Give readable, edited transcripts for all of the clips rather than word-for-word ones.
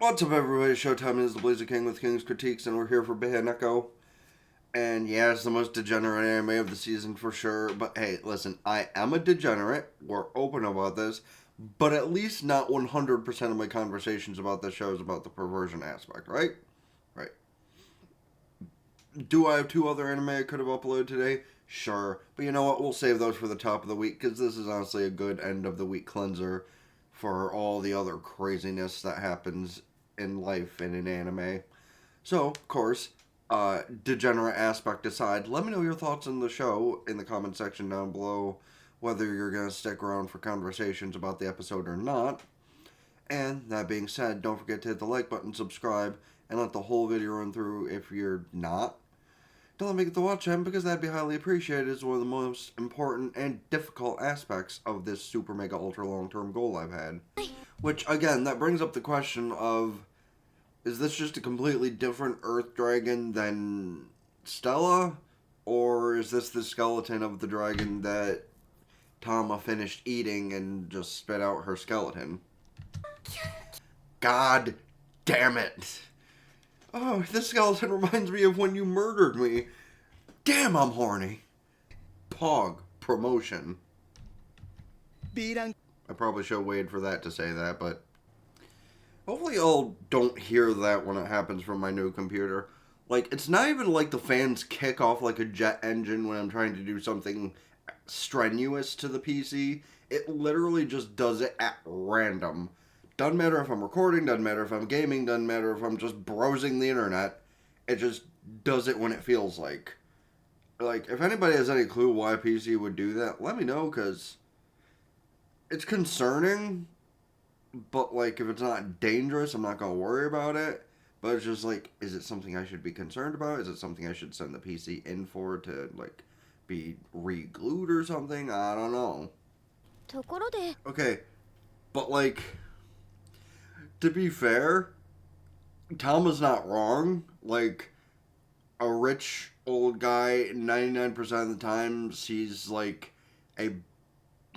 What's up, everybody? Showtime is the Blazer King with King's Critiques, and we're here for Beheneko. And yeah, it's the most degenerate anime of the season for sure. But hey, listen, I am a degenerate. We're open about this. But at least not 100% of my conversations about this show is about the perversion aspect, right? Right. Do I have two other anime I could have uploaded today? Sure. But you know what? We'll save those for the top of the week, because this is honestly a good end of the week cleanser for all the other craziness that happens in life and in anime. So, of course, degenerate aspect aside, let me know your thoughts on the show in the comment section down below, whether you're going to stick around for conversations about the episode or not. And that being said, don't forget to hit the like button, subscribe, and let the whole video run through if you're not. Don't let me get the watch time, because that'd be highly appreciated. It's one of the most important and difficult aspects of this super mega ultra long-term goal I've had. Which, again, that brings up the question of, is this just a completely different Earth dragon than Stella? Or is this the skeleton of the dragon that Tama finished eating and just spit out her skeleton? God damn it. Oh, this skeleton reminds me of when you murdered me. Damn, I'm horny. Pog. Promotion. I probably should have waited for that to say that, but hopefully y'all don't hear that when it happens from my new computer. Like, it's not even like the fans kick off like a jet engine when I'm trying to do something strenuous to the PC. It literally just does it at random. Doesn't matter if I'm recording, doesn't matter if I'm gaming, doesn't matter if I'm just browsing the internet. It just does it when it feels like. Like, if anybody has any clue why PC would do that, let me know, because it's concerning. But, like, if it's not dangerous, I'm not going to worry about it. But it's just, like, is it something I should be concerned about? Is it something I should send the PC in for to, like, be re-glued or something? I don't know. Okay, but, like, to be fair, Tama's not wrong. Like, a rich old guy, 99% of the time, sees, like,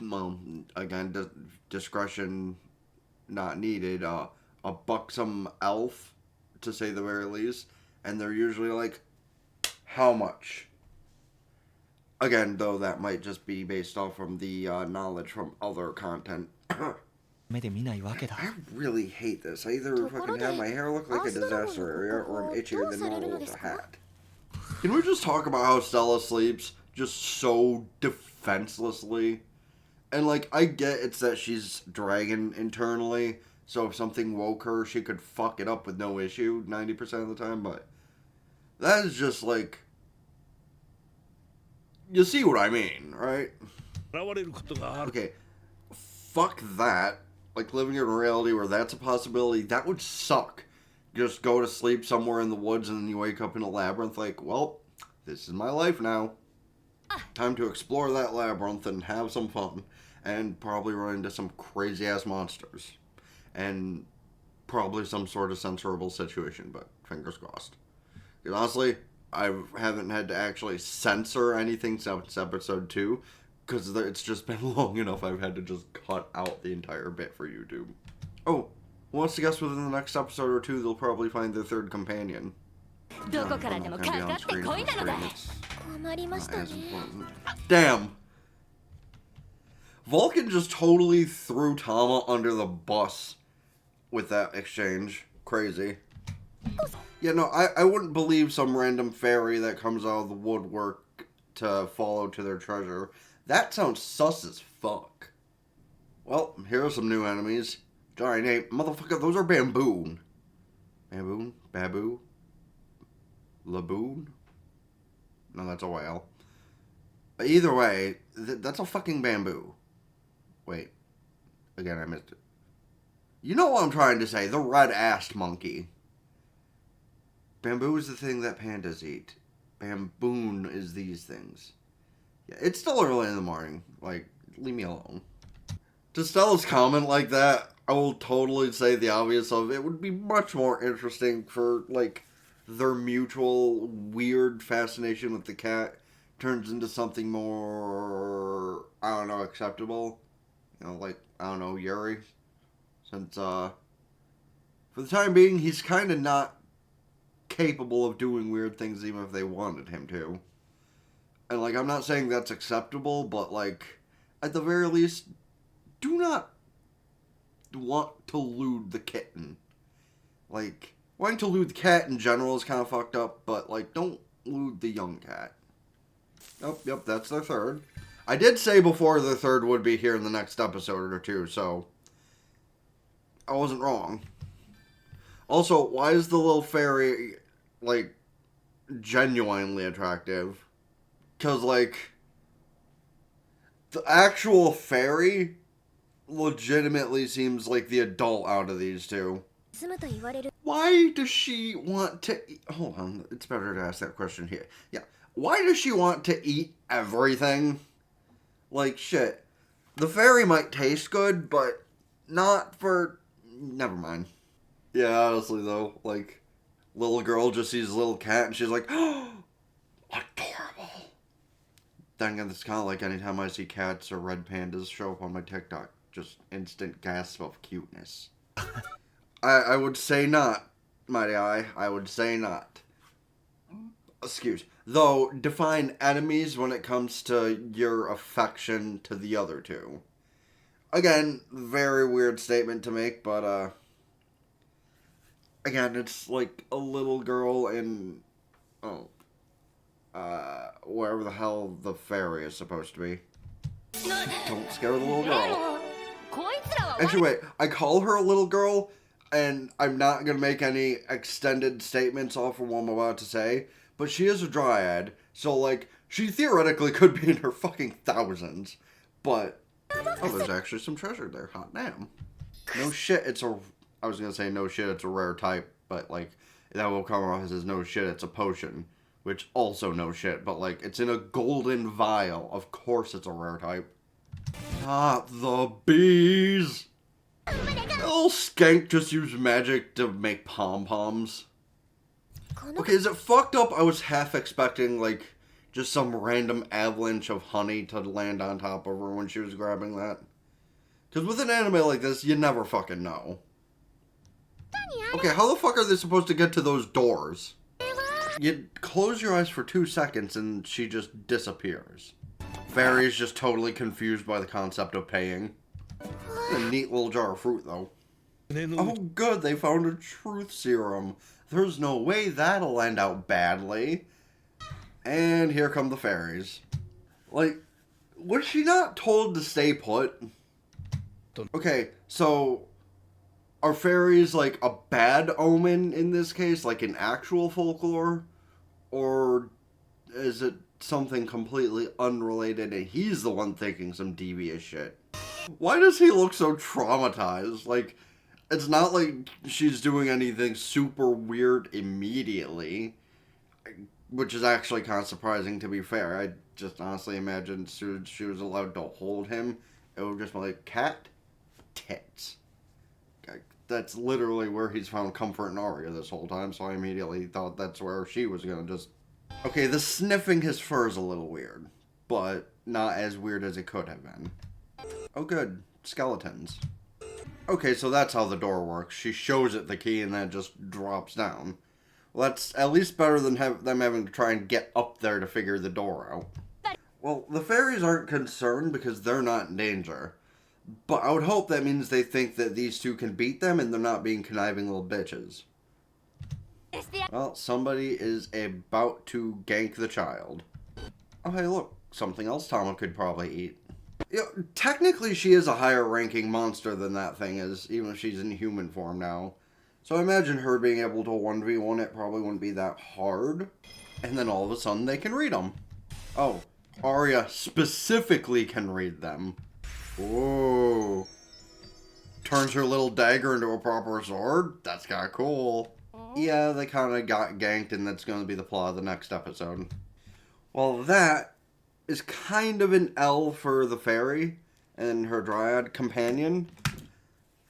well, again, discretion not needed, a buxom elf, to say the very least, and they're usually like, how much? Again, though, that might just be based off from the knowledge from other content. I really hate this. I either fucking have my hair look like a disaster area, or I'm itchier than normal with a hat. Can we just talk about how Stella sleeps just so defenselessly? And, like, I get it's that she's dragon internally, so if something woke her, she could fuck it up with no issue 90% of the time, but that is just, like, you see what I mean, right? Okay, fuck that. Like, living in a reality where that's a possibility, that would suck. Just go to sleep somewhere in the woods and then you wake up in a labyrinth like, well, this is my life now. Time to explore that labyrinth and have some fun. And probably run into some crazy-ass monsters. And probably some sort of censorable situation, but fingers crossed. Because honestly, I haven't had to actually censor anything since episode 2. Because it's just been long enough I've had to just cut out the entire bit for YouTube. Oh, who wants to guess within the next episode or two they'll probably find their third companion? Damn! Vulcan just totally threw Tama under the bus with that exchange. Crazy. Yeah, no, I wouldn't believe some random fairy that comes out of the woodwork to follow to their treasure. That sounds sus as fuck. Well, here are some new enemies. Giant ape. Motherfucker, those are bamboon. Bamboon? Babu? Laboon? No, that's a whale. But either way, that's a fucking bamboo. Wait. Again, I missed it. You know what I'm trying to say. The red-assed monkey. Bamboo is the thing that pandas eat. Bamboon is these things. Yeah, it's still early in the morning. Like, leave me alone. To Stella's comment like that, I will totally say the obvious of it would be much more interesting for, like, their mutual weird fascination with the cat turns into something more, I don't know, acceptable. You know, like, I don't know, Yuri. Since, for For the time being, he's kind of not capable of doing weird things even if they wanted him to. And, like, I'm not saying that's acceptable, but, like, at the very least, do not want to lewd the kitten. Like, wanting to lewd the cat in general is kind of fucked up, but, like, don't lewd the young cat. Oh, yep, that's their third. I did say before their third would be here in the next episode or two, so I wasn't wrong. Also, why is the little fairy, like, genuinely attractive? Because, like, the actual fairy legitimately seems like the adult out of these two. Why does she want to eat? Hold on, it's better to ask that question here. Yeah, why does she want to eat everything? Like, shit. The fairy might taste good, but not for... Never mind. Yeah, honestly, though, like, little girl just sees a little cat and she's like, oh, adorable. Then again, it's kind of like anytime I see cats or red pandas show up on my TikTok. Just instant gasp of cuteness. I would say not, mighty eye. I would say not. Excuse. Though, define enemies when it comes to your affection to the other two. Again, very weird statement to make, but, again, it's like a little girl in, wherever the hell the fairy is supposed to be. Don't scare the little girl. Actually, wait, I call her a little girl, and I'm not going to make any extended statements off of what I'm about to say, but she is a dryad, so, like, she theoretically could be in her fucking thousands, but, oh, there's actually some treasure there, hot damn. No shit, I was going to say no shit, it's a rare type, but, like, that will come off as no shit, it's a potion, which also no shit, but, like, it's in a golden vial, of course it's a rare type. Not the bees! Little skank just used magic to make pom-poms. Okay, is it fucked up? I was half expecting, like, just some random avalanche of honey to land on top of her when she was grabbing that. Because with an anime like this, you never fucking know. Okay, how the fuck are they supposed to get to those doors? You close your eyes for 2 seconds and she just disappears. Fairy's just totally confused by the concept of paying. A neat little jar of fruit, though. Oh, good, they found a truth serum. There's no way that'll end out badly. And here come the fairies. Like, was she not told to stay put? Okay, so are fairies, like, a bad omen in this case? Like, in actual folklore? Or is it something completely unrelated and he's the one thinking some devious shit? Why does he look so traumatized? Like, it's not like she's doing anything super weird immediately, which is actually kind of surprising, to be fair. I just honestly imagined as soon as she was allowed to hold him, it would just be like, cat, tits. That's literally where he's found comfort in Arya this whole time, so I immediately thought that's where she was gonna just... Okay, the sniffing his fur is a little weird, but not as weird as it could have been. Oh good, skeletons. Okay, so that's how the door works. She shows it the key and then it just drops down. Well, that's at least better than them having to try and get up there to figure the door out. Well, the fairies aren't concerned because they're not in danger. But I would hope that means they think that these two can beat them and they're not being conniving little bitches. Well, somebody is about to gank the child. Oh, hey, look. Something else Tama could probably eat. You know, technically, she is a higher-ranking monster than that thing is, even if she's in human form now. So I imagine her being able to 1v1 it probably wouldn't be that hard. And then all of a sudden, they can read them. Oh, Arya specifically can read them. Whoa. Turns her little dagger into a proper sword? That's kind of cool. Yeah, they kind of got ganked, and that's going to be the plot of the next episode. Well, that is kind of an L for the fairy and her dryad companion.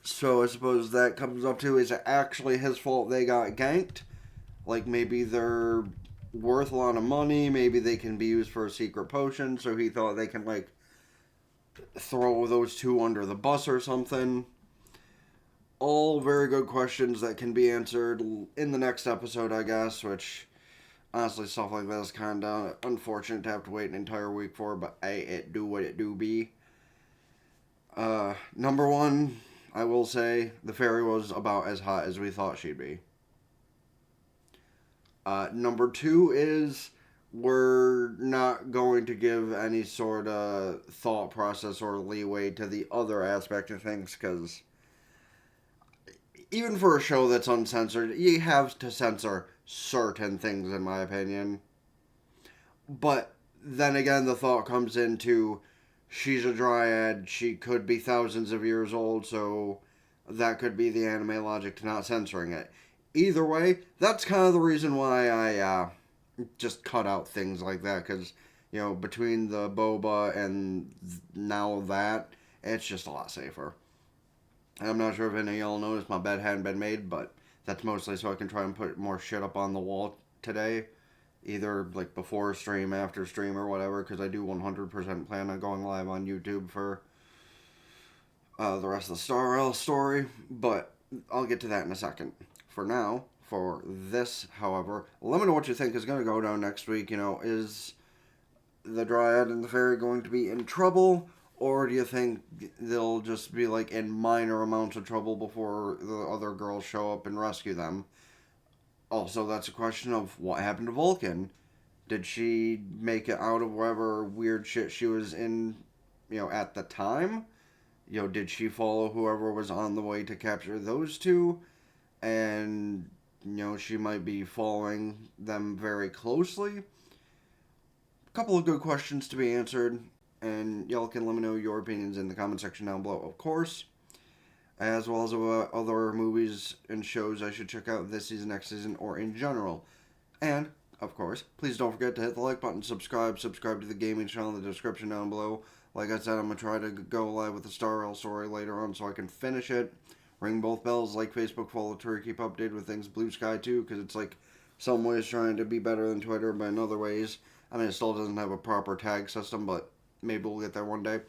So I suppose that comes up to, is it actually his fault they got ganked? Like, maybe they're worth a lot of money, maybe they can be used for a secret potion, so he thought they can, like, throw those two under the bus or something. All very good questions that can be answered in the next episode, I guess, which honestly, stuff like that is kind of unfortunate to have to wait an entire week for, but hey, it do what it do be. Number one, I will say the fairy was about as hot as we thought she'd be. Number two is we're not going to give any sort of thought process or leeway to the other aspect of things because even for a show that's uncensored, you have to censor certain things, in my opinion. But then again, the thought comes into she's a dryad, she could be thousands of years old, so that could be the anime logic to not censoring it. Either way, that's kind of the reason why I just cut out things like that, because, you know, between the boba and now that, it's just a lot safer. I'm not sure if any of y'all noticed my bed hadn't been made, but that's mostly so I can try and put more shit up on the wall today. Either like before stream, after stream, or whatever, because I do 100% plan on going live on YouTube for the rest of the Star Rail story. But I'll get to that in a second. For now, for this, however, let me know what you think is going to go down next week. You know, is the Dryad and the Fairy going to be in trouble? Or do you think they'll just be like in minor amounts of trouble before the other girls show up and rescue them? Also, that's a question of what happened to Vulcan. Did she make it out of whatever weird shit she was in, you know, at the time? You know, did she follow whoever was on the way to capture those two? And, you know, she might be following them very closely. A couple of good questions to be answered, and y'all can let me know your opinions in the comment section down below, of course, as well as other movies and shows I should check out this season, next season, or in general. And, of course, please don't forget to hit the like button, subscribe to the gaming channel in the description down below. Like I said, I'm going to try to go live with the Star Rail story later on so I can finish it. Ring both bells, like Facebook, follow Twitter, keep updated with things. Blue Sky too, because it's like some ways trying to be better than Twitter, but in other ways, I mean, it still doesn't have a proper tag system, but maybe we'll get there one day.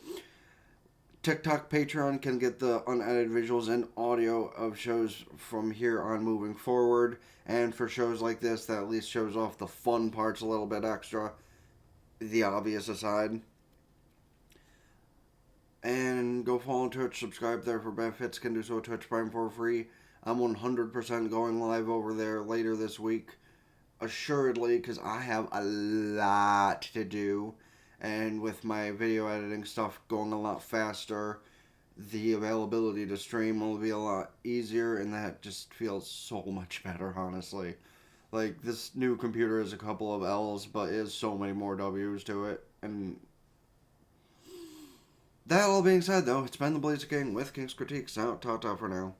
TikTok, Patreon can get the unedited visuals and audio of shows from here on moving forward. And for shows like this, that at least shows off the fun parts a little bit extra, the obvious aside. And go follow Twitch, subscribe there for benefits, can do so Twitch Prime for free. I'm 100% going live over there later this week, assuredly, because I have a lot to do. And with my video editing stuff going a lot faster, the availability to stream will be a lot easier, and that just feels so much better, honestly. Like, this new computer is a couple of L's, but is so many more W's to it, and that all being said, though, it's been the Blazer King with King's Critiques. Out, ta-ta for now.